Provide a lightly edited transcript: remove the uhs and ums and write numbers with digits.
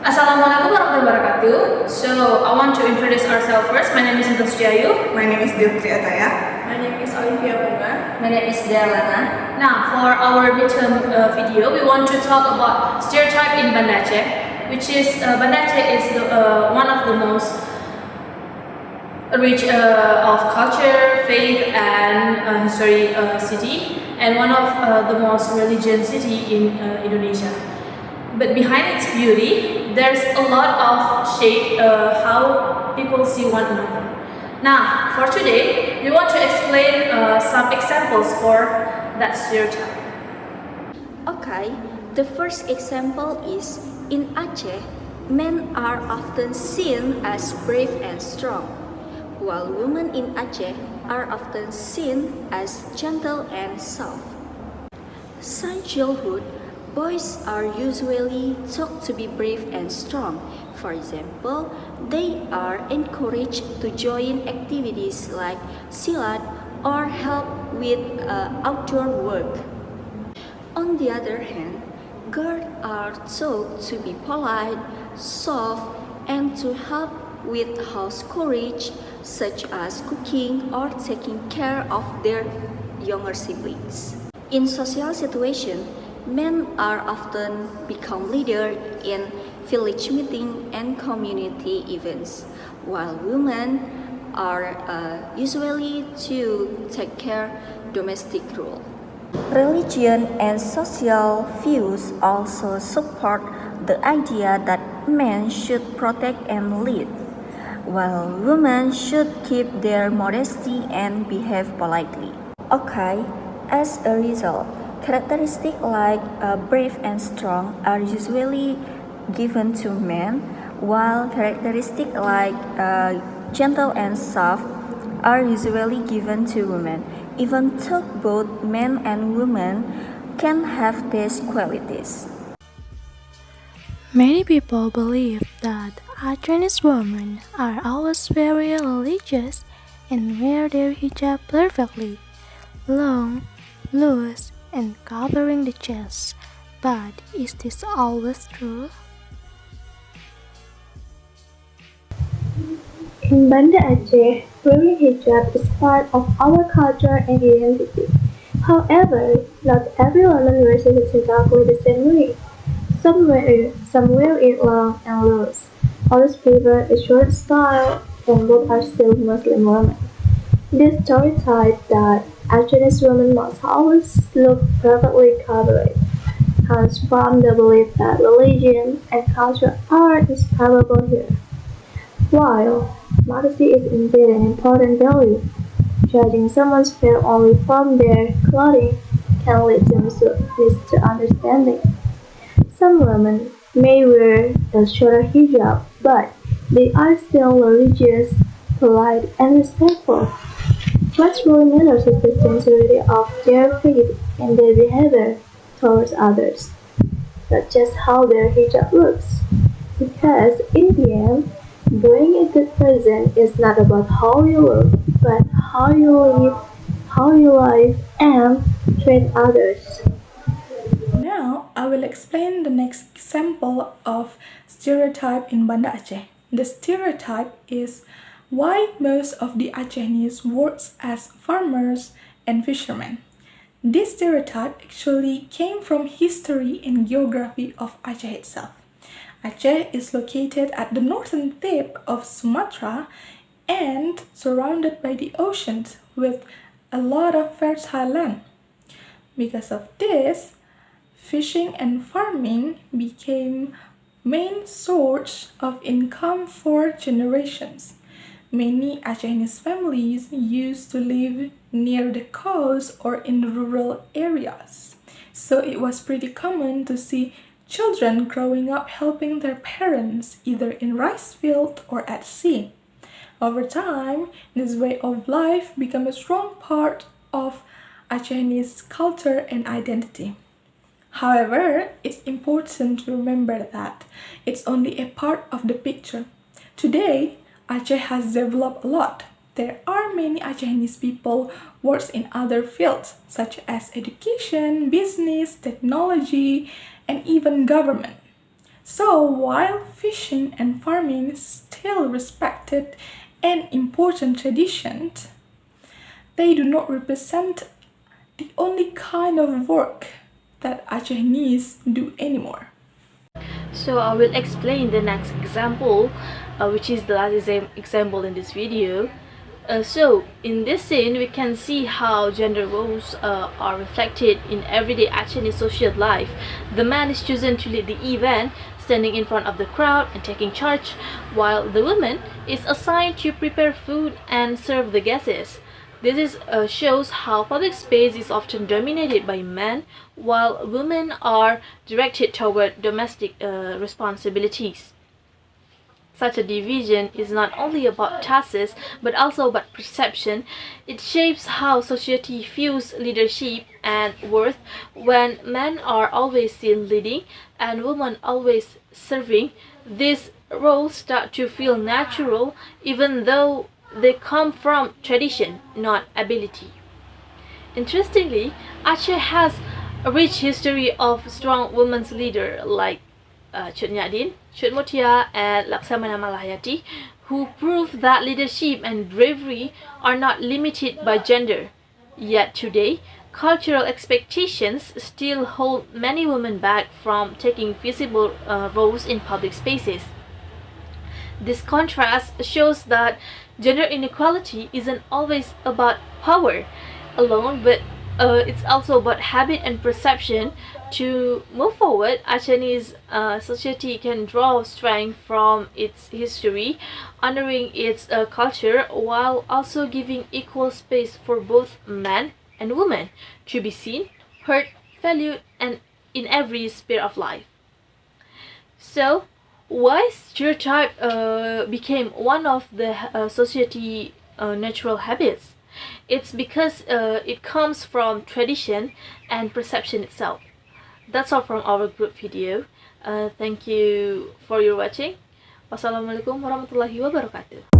Assalamualaikum warahmatullahi wabarakatuh. So I want to introduce ourselves first. My name is Stereotypes. My name is Stereotypes. My name is Olivia Banda. My name is Delana. Now, for our midterm video, we want to talk about stereotype in Banda Aceh, which is Banda Aceh is one of the most rich of culture, faith, and history city, and one of the most religious city in Indonesia. But behind its beauty, there's a lot of shape how people see one another. Now, for today, we want to explain some examples for that stereotype. Okay, the first example is in Aceh, men are often seen as brave and strong, while women in Aceh are often seen as gentle and soft. Since childhood, boys are usually taught to be brave and strong. For example, they are encouraged to join activities like silat or help with outdoor work. On the other hand, girls are taught to be polite, soft, and to help with house chores such as cooking or taking care of their younger siblings. In social situations, men are often become leaders in village meetings and community events, while women are usually to take care domestic role. Religion and social views also support the idea that men should protect and lead, while women should keep their modesty and behave politely. Okay, as a result, characteristics like brave and strong are usually given to men, while characteristics like gentle and soft are usually given to women, even though both men and women can have these qualities. Many people believe that Chinese women are always very religious and wear their hijab perfectly, long, loose, and covering the chest. But is this always true? In Banda Aceh, wearing hijab is part of our culture and identity. However, not every woman wears it exactly the same way. Some wear it long and loose. Others prefer a short style, and both are still Muslim women. This stereotype that Chinese women must always look perfectly covered comes from the belief that religion and culture are inseparable here. While modesty is indeed an important value, judging someone's faith only from their clothing can lead to misunderstanding. Some women may wear a shorter hijab, but they are still religious, polite, and respectful. What really matters is the sincerity of their faith and their behavior towards others, not just how their hijab looks. Because in the end, being a good person is not about how you look, but how you live, and treat others. Now, I will explain the next example of stereotype in Banda Aceh. The stereotype is why most of the Acehnese works as farmers and fishermen. This stereotype actually came from history and geography of Aceh itself. Aceh is located at the northern tip of Sumatra and surrounded by the oceans with a lot of fertile land. Because of this, fishing and farming became main source of income for generations. Many Acehnese families used to live near the coast or in rural areas. So it was pretty common to see children growing up helping their parents either in rice field or at sea. Over time, this way of life became a strong part of Acehnese culture and identity. However, it's important to remember that it's only a part of the picture. Today, Aceh has developed a lot. There are many Acehnese people works in other fields such as education, business, technology, and even government. So, while fishing and farming is still respected and important traditions, they do not represent the only kind of work that Acehnese do anymore. So I will explain the next example, which is the last example in this video. So in this scene, we can see how gender roles are reflected in everyday Acehese social life. The man is chosen to lead the event, standing in front of the crowd and taking charge, while the woman is assigned to prepare food and serve the guests. This shows how public space is often dominated by men, while women are directed toward domestic responsibilities. Such a division is not only about tasks but also about perception. It shapes how society views leadership and worth. When men are always seen leading and women always serving, these roles start to feel natural even though they come from tradition, not ability. Interestingly, Aceh has a rich history of strong women's leaders like Chut Nyadin, Chut Mutia, and Laksamana Malahayati, who prove that leadership and bravery are not limited by gender. Yet today, cultural expectations still hold many women back from taking visible roles in public spaces. This contrast shows that gender inequality isn't always about power alone, but it's also about habit and perception. To move forward, Acehese society can draw strength from its history, honoring its culture while also giving equal space for both men and women to be seen, heard, valued, and in every sphere of life. So, why stereotype became one of the society natural habits? It's because it comes from tradition and perception itself. That's all from our group video. Thank you for your watching. Wassalamualaikum warahmatullahi wabarakatuh.